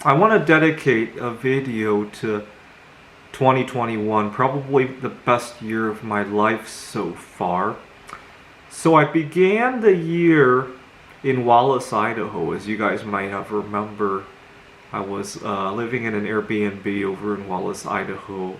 I want to dedicate a video to 2021, probably the best year of my life so far. So I began the year in Wallace, Idaho, as you guys might have remember. I was living in an Airbnb over in Wallace, Idaho,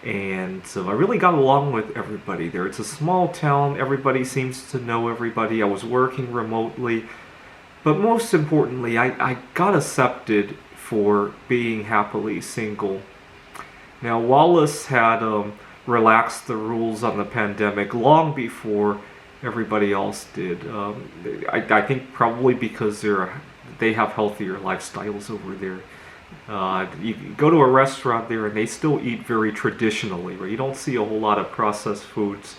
and so I really got along with everybody there. It's a small town, everybody seems to know everybody. I was working remotely, but most importantly, I got accepted for being happily single. Now, Wallace had relaxed the rules on the pandemic long before everybody else did. I think probably because they have healthier lifestyles over there. You go to a restaurant there and they still eat very traditionally, right? You don't see a whole lot of processed foods.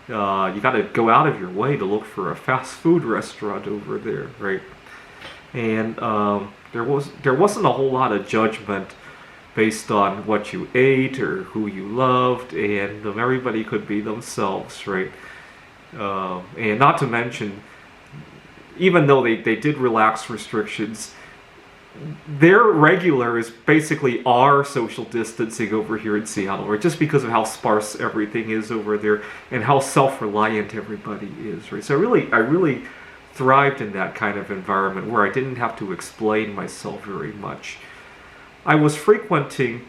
You got to go out of your way to look for a fast food restaurant over there, right? And there wasn't a whole lot of judgment based on what you ate or who you loved, and everybody could be themselves, right? And not to mention, even though they did relax restrictions, their regular is basically our social distancing over here in Seattle, right? Just because of how sparse everything is over there and how self-reliant everybody is, right? So I really thrived in that kind of environment where I didn't have to explain myself very much. I was frequenting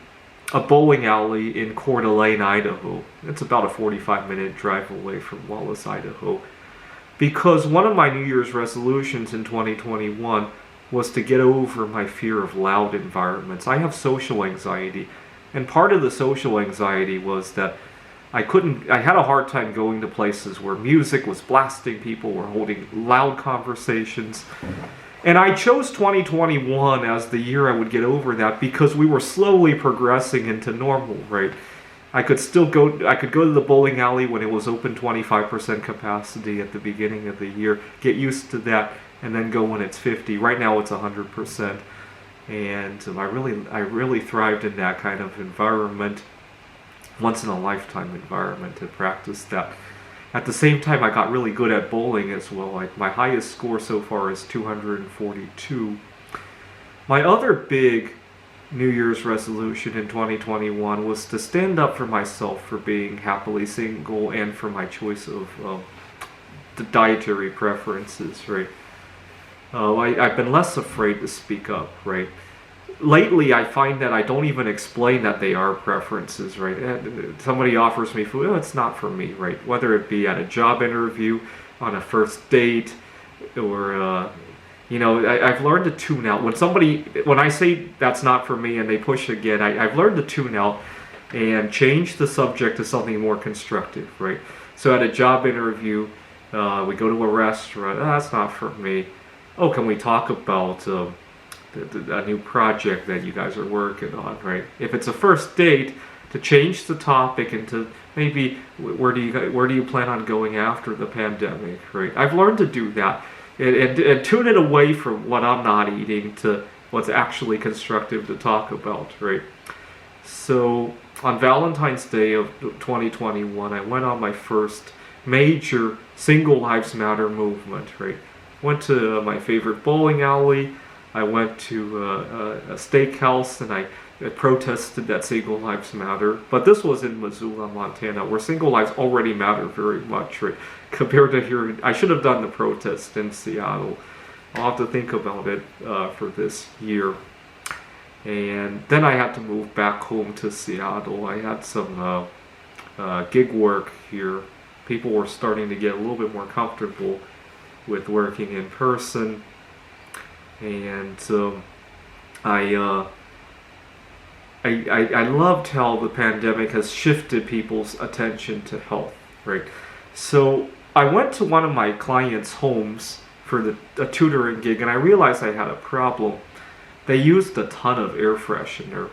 a bowling alley in Coeur d'Alene, Idaho. It's about a 45-minute drive away from Wallace, Idaho. Because one of my New Year's resolutions in 2021 was to get over my fear of loud environments. I have social anxiety, and part of the social anxiety was that I had a hard time going to places where music was blasting, people were holding loud conversations. And I chose 2021 as the year I would get over that because we were slowly progressing into normal, right? I could go to the bowling alley when it was open 25% capacity at the beginning of the year, get used to that, and then go when it's 50. Right now it's 100%. And I really thrived in that kind of environment, once in a lifetime environment, to practice that. At the same time, I got really good at bowling as well. Like my highest score so far is 242. My other big New Year's resolution in 2021 was to stand up for myself for being happily single and for my choice of the dietary preferences, right? I've been less afraid to speak up, right? Lately, I find that I don't even explain that they are preferences, right? Somebody offers me food, it's not for me, right? Whether it be at a job interview, on a first date, or, I've learned to tune out. When I say that's not for me and they push again, I've learned to tune out and change the subject to something more constructive, right? So at a job interview, we go to a restaurant, that's not for me. Oh, can we talk about a new project that you guys are working on, right? If it's a first date, to change the topic into maybe where do you plan on going after the pandemic, right? I've learned to do that and tune it away from what I'm not eating to what's actually constructive to talk about, right? So on Valentine's Day of 2021, I went on my first major Single Lives Matter movement, right? Went to my favorite bowling alley. I went to a steakhouse and I protested that single lives matter. But this was in Missoula, Montana, where single lives already matter very much, right? Compared to here, I should have done the protest in Seattle. I'll have to think about it for this year. And then I had to move back home to Seattle. I had some gig work here. People were starting to get a little bit more comfortable with working in person. And I loved how the pandemic has shifted people's attention to health, right? So I went to one of my clients' homes for a tutoring gig, and I realized I had a problem. They used a ton of air freshener,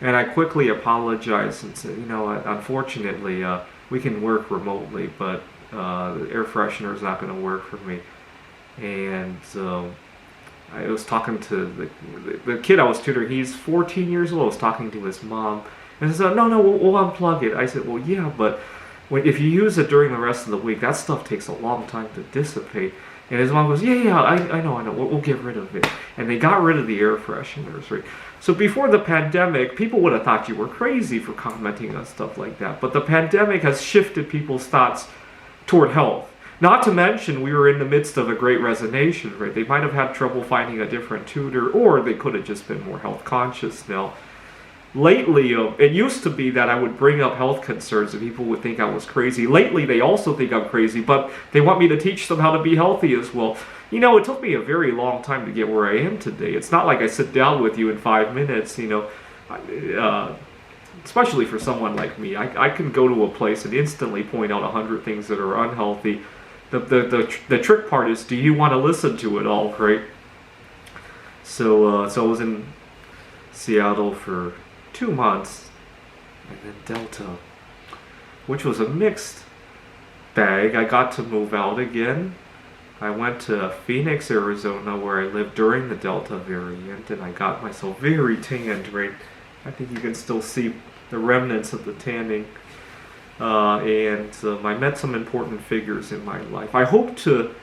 and I quickly apologized and said, unfortunately, we can work remotely, but the air freshener is not going to work for me. And I was talking to the kid I was tutoring. He's 14 years old. I was talking to his mom, and he said, "No, we'll unplug it." I said, "Well, yeah, but if you use it during the rest of the week, that stuff takes a long time to dissipate." And his mom goes, yeah, I know, we'll get rid of it. And they got rid of the air fresheners, right? So before the pandemic, people would have thought you were crazy for commenting on stuff like that. But the pandemic has shifted people's thoughts toward health. Not to mention, we were in the midst of a great resignation, right? They might have had trouble finding a different tutor, or they could have just been more health conscious now. Lately, it used to be that I would bring up health concerns and people would think I was crazy. Lately, they also think I'm crazy, but they want me to teach them how to be healthy as well. You know, it took me a very long time to get where I am today. It's not like I sit down with you in 5 minutes, you know. Especially for someone like me, I can go to a place and instantly point out 100 things that are unhealthy. The trick part is, do you want to listen to it all, right? So I was in Seattle for 2 months, and then Delta, which was a mixed bag. I got to move out again. I went to Phoenix, Arizona, where I lived during the Delta variant, and I got myself very tanned, right? I think you can still see the remnants of the tanning. And I met some important figures in my life. I hope to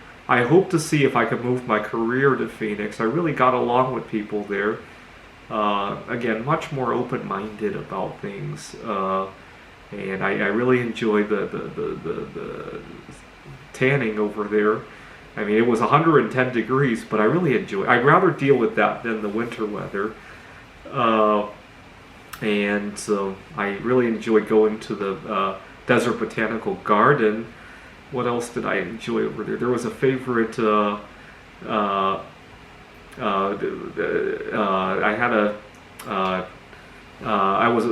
see if I can move my career to Phoenix. I really got along with people there. Again, much more open-minded about things, and I really enjoyed the tanning over there. I mean, it was 110 degrees, but I really enjoy. I'd rather deal with that than the winter weather. And so I really enjoyed going to the Desert Botanical Garden. What else did I enjoy over there? There was a favorite. I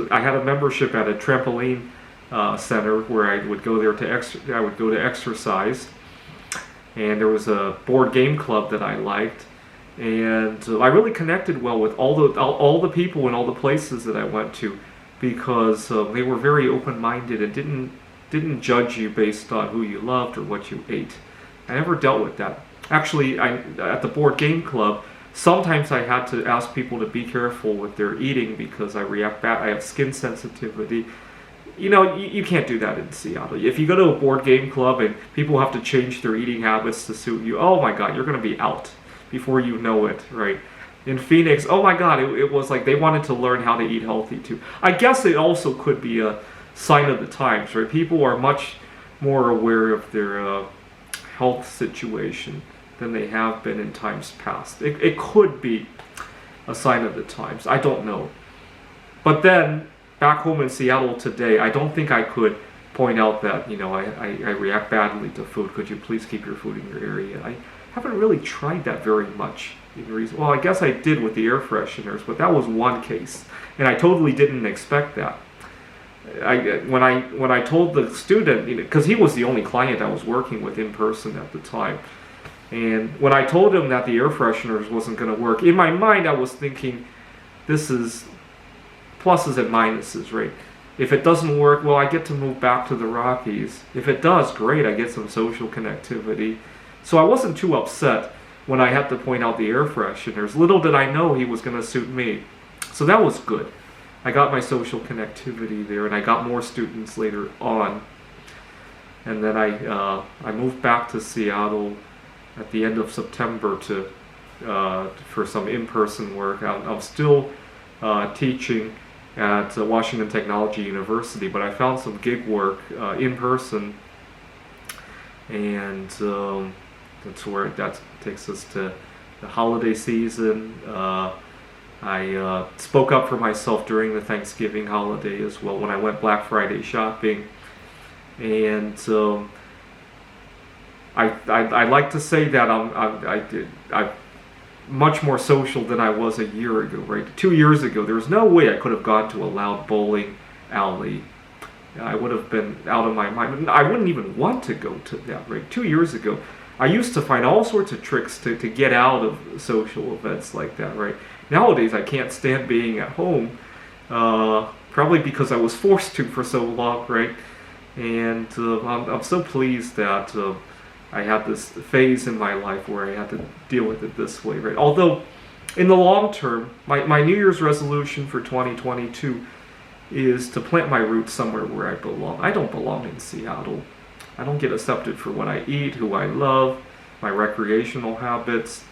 had a membership at a trampoline center where I would go there I would go to exercise, and there was a board game club that I liked, and I really connected well with all the people and all the places that I went to, because they were very open-minded and didn't judge you based on who you loved or what you ate. I never dealt with that. Actually, at the board game club, sometimes I had to ask people to be careful with their eating because I react bad. I have skin sensitivity. You know, you can't do that in Seattle. If you go to a board game club and people have to change their eating habits to suit you, oh my God, you're going to be out before you know it, right? In Phoenix, oh my God, it was like they wanted to learn how to eat healthy too. I guess it also could be a sign of the times, right? People are much more aware of their health situation than they have been in times past. It could be a sign of the times. I don't know. But then, back home in Seattle today, I don't think I could point out that, you know, I react badly to food. Could you please keep your food in your area? I haven't really tried that very much. Well, I guess I did with the air fresheners, but that was one case. And I totally didn't expect that. When I told the student, because he was the only client I was working with in person at the time, and when I told him that the air fresheners wasn't going to work, in my mind I was thinking, this is pluses and minuses, right? If it doesn't work, well, I get to move back to the Rockies. If it does, great, I get some social connectivity. So I wasn't too upset when I had to point out the air fresheners. Little did I know he was going to suit me. So that was good. I got my social connectivity there, and I got more students later on. And then I moved back to Seattle at the end of September for some in-person work. I'm still teaching at Washington Technology University, but I found some gig work in person, and that takes us to the holiday season. I spoke up for myself during the Thanksgiving holiday as well when I went Black Friday shopping, and I like to say that I'm much more social than I was a year ago, right? 2 years ago, there was no way I could have gone to a loud bowling alley. I would have been out of my mind. I wouldn't even want to go to that, right? 2 years ago, I used to find all sorts of tricks to get out of social events like that, right? Nowadays, I can't stand being at home, probably because I was forced to for so long, right? And I'm so pleased that I had this phase in my life where I had to deal with it this way, right? Although, in the long term, my New Year's resolution for 2022 is to plant my roots somewhere where I belong. I don't belong in Seattle. I don't get accepted for what I eat, who I love. my recreational habits.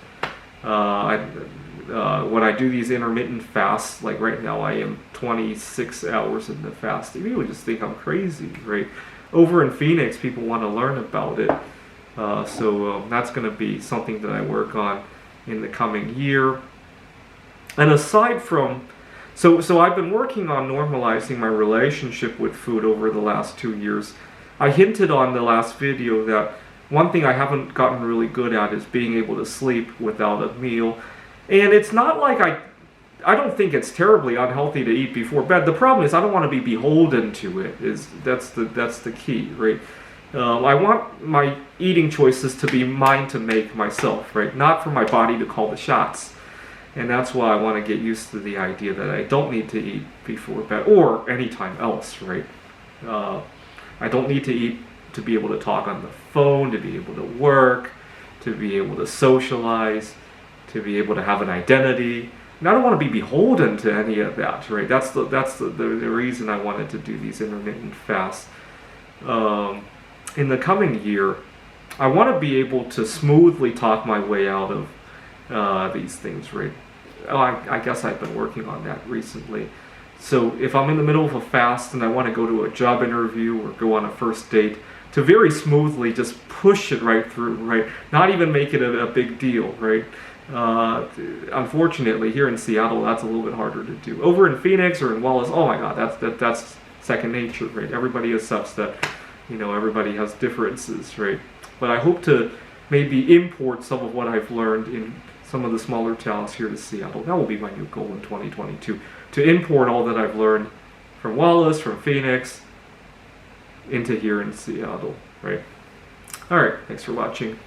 When I do these intermittent fasts, like right now I am 26 hours in the fast, people just think I'm crazy, right? Over in Phoenix, people want to learn about it. So that's going to be something that I work on in the coming year. And aside from, so I've been working on normalizing my relationship with food over the last 2 years. I hinted on the last video that one thing I haven't gotten really good at is being able to sleep without a meal. And it's not like I don't think it's terribly unhealthy to eat before bed. The problem is I don't want to be beholden to it. That's the key, right? I want my eating choices to be mine to make myself, right? Not for my body to call the shots. And that's why I want to get used to the idea that I don't need to eat before bed or anytime else, right? I don't need to eat to be able to talk on the phone, to be able to work, to be able to socialize, to be able to have an identity. And I don't want to be beholden to any of that, right? That's the reason I wanted to do these intermittent fasts. In the coming year, I want to be able to smoothly talk my way out of these things, right? I guess I've been working on that recently. So if I'm in the middle of a fast and I want to go to a job interview or go on a first date, to very smoothly just push it right through, right? Not even make it a big deal, right? Unfortunately, here in Seattle, that's a little bit harder to do. Over in Phoenix or in Wallace, oh my God, that's second nature, right? Everybody accepts that, everybody has differences, right? But I hope to maybe import some of what I've learned in some of the smaller towns here to Seattle. That will be my new goal in 2022, to import all that I've learned from Wallace, from Phoenix, into here in Seattle, right? All right, thanks for watching.